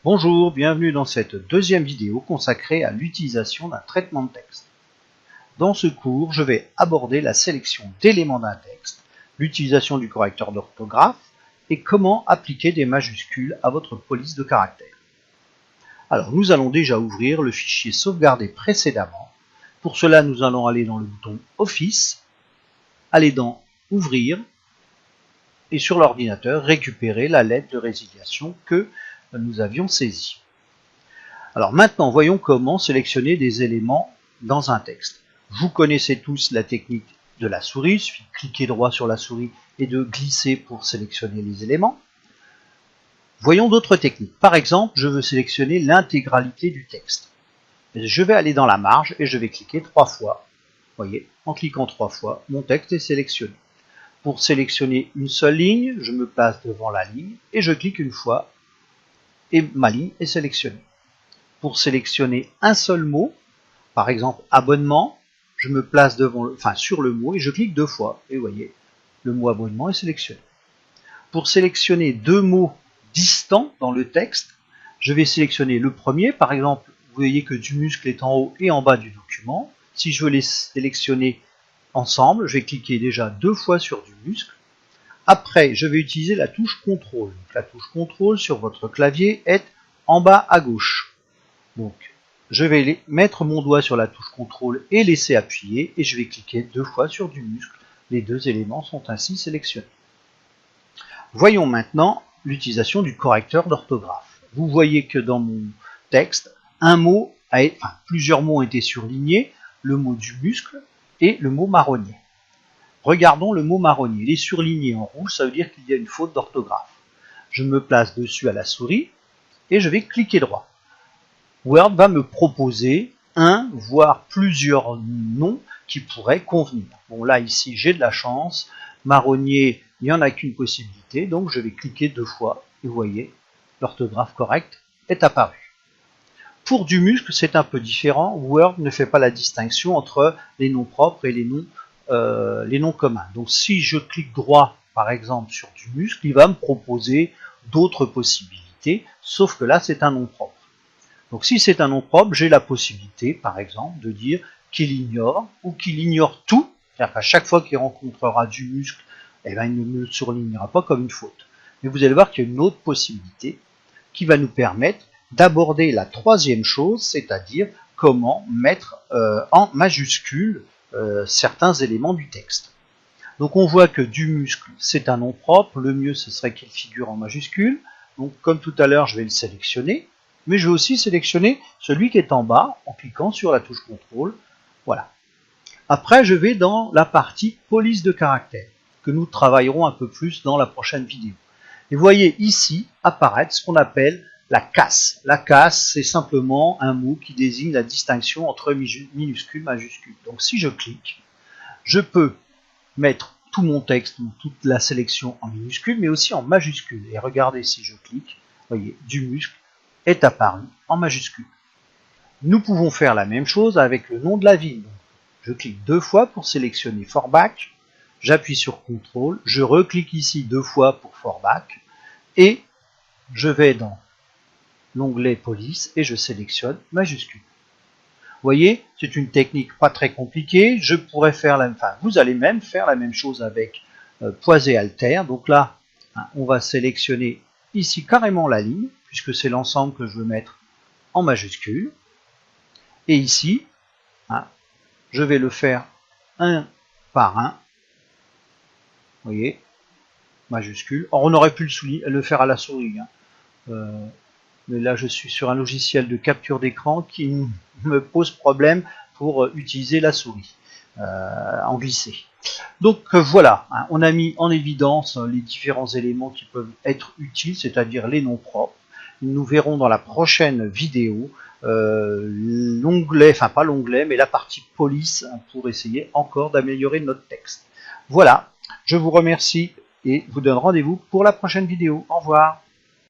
Bonjour, bienvenue dans cette deuxième vidéo consacrée à l'utilisation d'un traitement de texte. Dans ce cours, je vais aborder la sélection d'éléments d'un texte, l'utilisation du correcteur d'orthographe et comment appliquer des majuscules à votre police de caractères. Alors, nous allons déjà ouvrir le fichier sauvegardé précédemment. Pour cela, nous allons aller dans le bouton Office, aller dans Ouvrir et sur l'ordinateur, récupérer la lettre de résiliation que nous avions saisie. Alors maintenant, voyons comment sélectionner des éléments dans un texte. Vous connaissez tous la technique de la souris, il suffit de cliquer droit sur la souris et de glisser pour sélectionner les éléments. Voyons d'autres techniques. Par exemple, je veux sélectionner l'intégralité du texte. Je vais aller dans la marge et je vais cliquer 3 fois. Vous voyez, en cliquant 3 fois, mon texte est sélectionné. Pour sélectionner une seule ligne, je me place devant la ligne et je clique une fois et ma ligne est sélectionnée. Pour sélectionner un seul mot, par exemple abonnement, je me place sur le mot et je clique 2 fois. Et vous voyez, le mot abonnement est sélectionné. Pour sélectionner 2 mots distants dans le texte, je vais sélectionner le premier. Par exemple, vous voyez que du muscle est en haut et en bas du document. Si je veux les sélectionner ensemble, je vais cliquer déjà 2 fois sur du muscle. Après, je vais utiliser la touche CTRL. Donc, la touche CTRL sur votre clavier est en bas à gauche. Donc, je vais mettre mon doigt sur la touche CTRL et laisser appuyer, et je vais cliquer 2 fois sur du muscle. Les 2 éléments sont ainsi sélectionnés. Voyons maintenant l'utilisation du correcteur d'orthographe. Vous voyez que dans mon texte, plusieurs mots ont été surlignés, le mot du muscle et le mot marronnier. Regardons le mot marronnier. Il est surligné en rouge, ça veut dire qu'il y a une faute d'orthographe. Je me place dessus à la souris et je vais cliquer droit. Word va me proposer un, voire plusieurs noms qui pourraient convenir. Bon, là, ici, j'ai de la chance. Marronnier, il n'y en a qu'une possibilité, donc je vais cliquer 2 fois. Et vous voyez, l'orthographe correcte est apparue. Pour du muscle, c'est un peu différent. Word ne fait pas la distinction entre les noms propres et les noms communs. Donc si je clique droit, par exemple, sur du muscle, il va me proposer d'autres possibilités, sauf que là, c'est un nom propre. Donc si c'est un nom propre, j'ai la possibilité, par exemple, de dire qu'il ignore ou qu'il ignore tout. C'est-à-dire qu'à chaque fois qu'il rencontrera du muscle, il ne me le surlignera pas comme une faute. Mais vous allez voir qu'il y a une autre possibilité qui va nous permettre d'aborder la troisième chose, c'est-à-dire comment mettre en majuscule certains éléments du texte. Donc on voit que du muscle, c'est un nom propre. Le mieux, ce serait qu'il figure en majuscule. Donc comme tout à l'heure, je vais le sélectionner. Mais je vais aussi sélectionner celui qui est en bas en cliquant sur la touche CTRL. Voilà. Après, je vais dans la partie police de caractères, que nous travaillerons un peu plus dans la prochaine vidéo. Et vous voyez ici apparaître ce qu'on appelle la casse. La casse, c'est simplement un mot qui désigne la distinction entre minuscule et majuscule. Donc si je clique, je peux mettre tout mon texte, toute la sélection en minuscule, mais aussi en majuscule. Et regardez, si je clique, vous voyez, du muscle est apparu en majuscule. Nous pouvons faire la même chose avec le nom de la ville. Donc, je clique 2 fois pour sélectionner Forbach, j'appuie sur CTRL, je reclique ici 2 fois pour Forbach, et je vais dans l'onglet police et je sélectionne majuscule. Vous voyez, c'est une technique pas très compliquée. Vous allez même faire la même chose avec Poise et Alter. Donc là, on va sélectionner ici carrément la ligne, puisque c'est l'ensemble que je veux mettre en majuscule. Et ici, je vais le faire un par un. Vous voyez, majuscule. Or, on aurait pu le faire à la souris. Mais là, je suis sur un logiciel de capture d'écran qui me pose problème pour utiliser la souris en glissé. Donc voilà, on a mis en évidence les différents éléments qui peuvent être utiles, c'est-à-dire les noms propres. Nous verrons dans la prochaine vidéo l'onglet, pas l'onglet, mais la partie police pour essayer encore d'améliorer notre texte. Voilà, je vous remercie et vous donne rendez-vous pour la prochaine vidéo. Au revoir.